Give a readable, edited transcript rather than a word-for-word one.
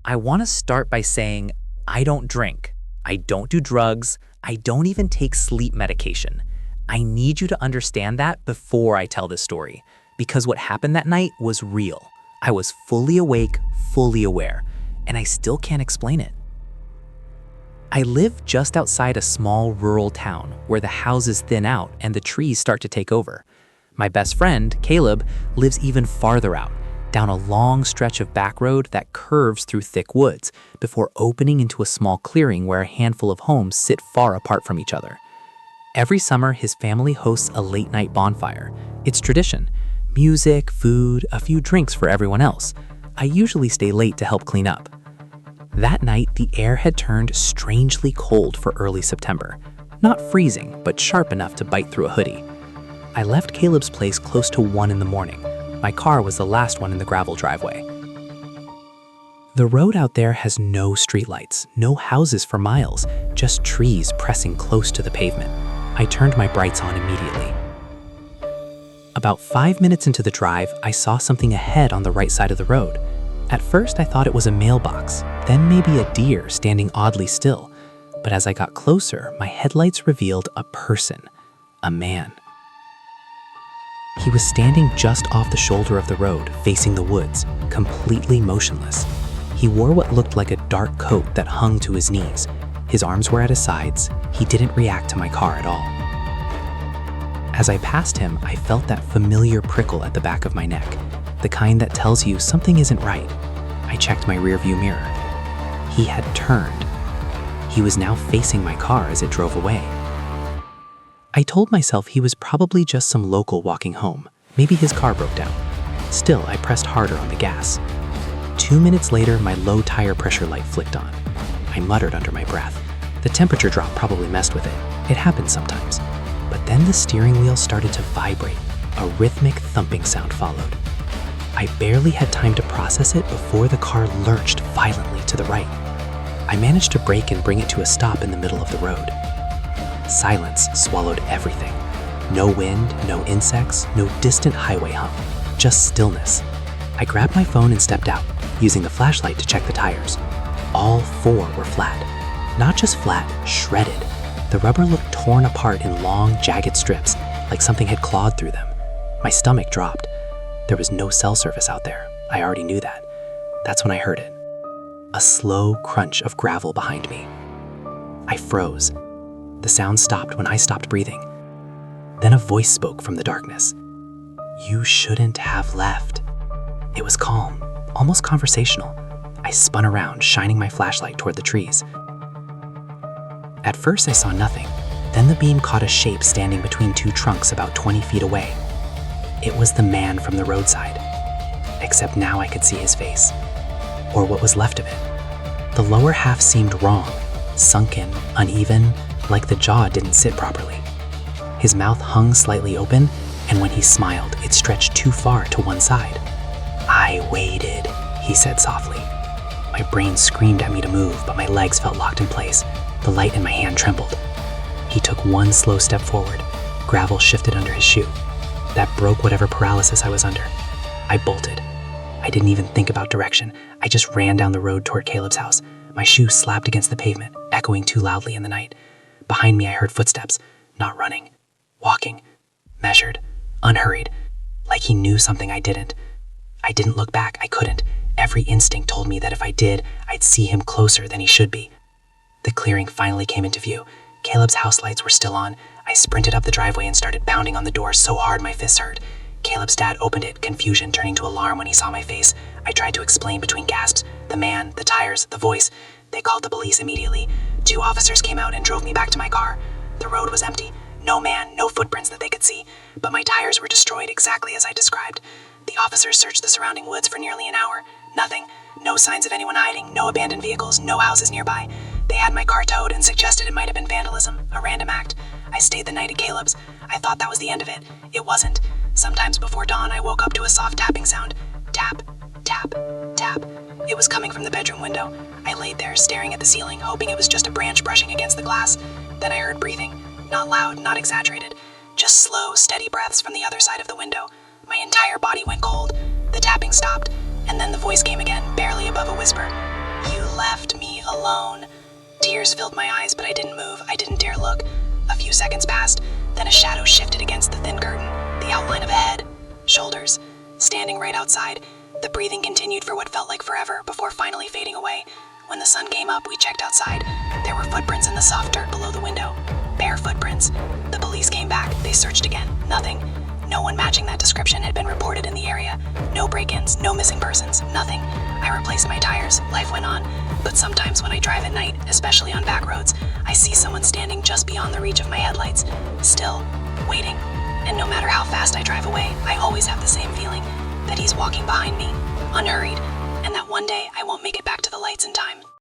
I want to start by saying I don't drink, I don't do drugs, I don't even take sleep medication. I need you to understand that before I tell this story, because what happened that night was real. I was fully awake, fully aware, and I still can't explain it. I live just outside a small rural town where the houses thin out and the trees start to take over. My best friend, Caleb, lives even farther out, down a long stretch of back road that curves through thick woods before opening into a small clearing where a handful of homes sit far apart from each other. Every summer, his family hosts a late-night bonfire. It's tradition. Music, food, a few drinks for everyone else. I usually stay late to help clean up. That night, the air had turned strangely cold for early September. Not freezing, but sharp enough to bite through a hoodie. I left Caleb's place close to 1 in the morning. My car was the last one in the gravel driveway. The road out there has no streetlights, no houses for miles, just trees pressing close to the pavement. I turned my brights on immediately. About 5 minutes into the drive, I saw something ahead on the right side of the road. At first, I thought it was a mailbox, then maybe a deer standing oddly still. But as I got closer, my headlights revealed a person, a man. He was standing just off the shoulder of the road, facing the woods, completely motionless. He wore what looked like a dark coat that hung to his knees. His arms were at his sides. He didn't react to my car at all. As I passed him, I felt that familiar prickle at the back of my neck, the kind that tells you something isn't right. I checked my rearview mirror. He had turned. He was now facing my car as it drove away. I told myself he was probably just some local walking home. Maybe his car broke down. Still, I pressed harder on the gas. 2 minutes later, my low tire pressure light flicked on. I muttered under my breath. The temperature drop probably messed with it. It happens sometimes. But then the steering wheel started to vibrate. A rhythmic thumping sound followed. I barely had time to process it before the car lurched violently to the right. I managed to brake and bring it to a stop in the middle of the road. Silence swallowed everything. No wind, no insects, no distant highway hum, just stillness. I grabbed my phone and stepped out, using the flashlight to check the tires. All 4 were flat. Not just flat, shredded. The rubber looked torn apart in long, jagged strips, like something had clawed through them. My stomach dropped. There was no cell service out there. I already knew that. That's when I heard it. A slow crunch of gravel behind me. I froze. The sound stopped when I stopped breathing. Then a voice spoke from the darkness. "You shouldn't have left." It was calm, almost conversational. I spun around, shining my flashlight toward the trees. At first, I saw nothing. Then the beam caught a shape standing between 2 trunks about 20 feet away. It was the man from the roadside. Except now I could see his face, or what was left of it. The lower half seemed wrong, sunken, uneven, like the jaw didn't sit properly. His mouth hung slightly open, and when he smiled, it stretched too far to one side. "I waited," he said softly. My brain screamed at me to move, but my legs felt locked in place. The light in my hand trembled. He took 1 slow step forward. Gravel shifted under his shoe. That broke whatever paralysis I was under. I bolted. I didn't even think about direction. I just ran down the road toward Caleb's house. My shoe slapped against the pavement, echoing too loudly in the night. Behind me, I heard footsteps, not running, walking, measured, unhurried, like he knew something I didn't. I didn't look back. I couldn't. Every instinct told me that if I did, I'd see him closer than he should be. The clearing finally came into view. Caleb's house lights were still on. I sprinted up the driveway and started pounding on the door so hard my fists hurt. Caleb's dad opened it, confusion turning to alarm when he saw my face. I tried to explain between gasps. The man, the tires, the voice. They called the police immediately. 2 officers came out and drove me back to my car. The road was empty. No man, no footprints that they could see. But my tires were destroyed exactly as I described. The officers searched the surrounding woods for nearly an hour. Nothing. No signs of anyone hiding, no abandoned vehicles, no houses nearby. They had my car towed and suggested it might have been vandalism, a random act. I stayed the night at Caleb's. I thought that was the end of it. It wasn't. Sometimes before dawn, I woke up to a soft tapping sound. Tap, tap, tap. It was coming from the bedroom window. I laid there, staring at the ceiling, hoping it was just a branch brushing against the glass. Then I heard breathing. Not loud, not exaggerated. Just slow, steady breaths from the other side of the window. My entire body went cold. The tapping stopped, and then the voice came again, barely above a whisper. alone. Tears filled my eyes, but I didn't move. I didn't dare look. A few seconds passed, then a shadow shifted against the thin curtain, the outline of a head, shoulders, standing right outside. The breathing continued for what felt like forever before finally fading away. When the sun came up, we checked outside. There were footprints in the soft dirt below the window. Bare footprints. The police came back. They searched again. Nothing. No one matching that description had been reported in the area. No break-ins, no missing persons, nothing. I replaced my tires. Life went on. But sometimes when I drive at night, especially on back roads, I see someone standing just beyond the reach of my headlights, still, waiting. And no matter how fast I drive away, I always have the same feeling that he's walking behind me, unhurried, and that one day I won't make it back to the lights in time.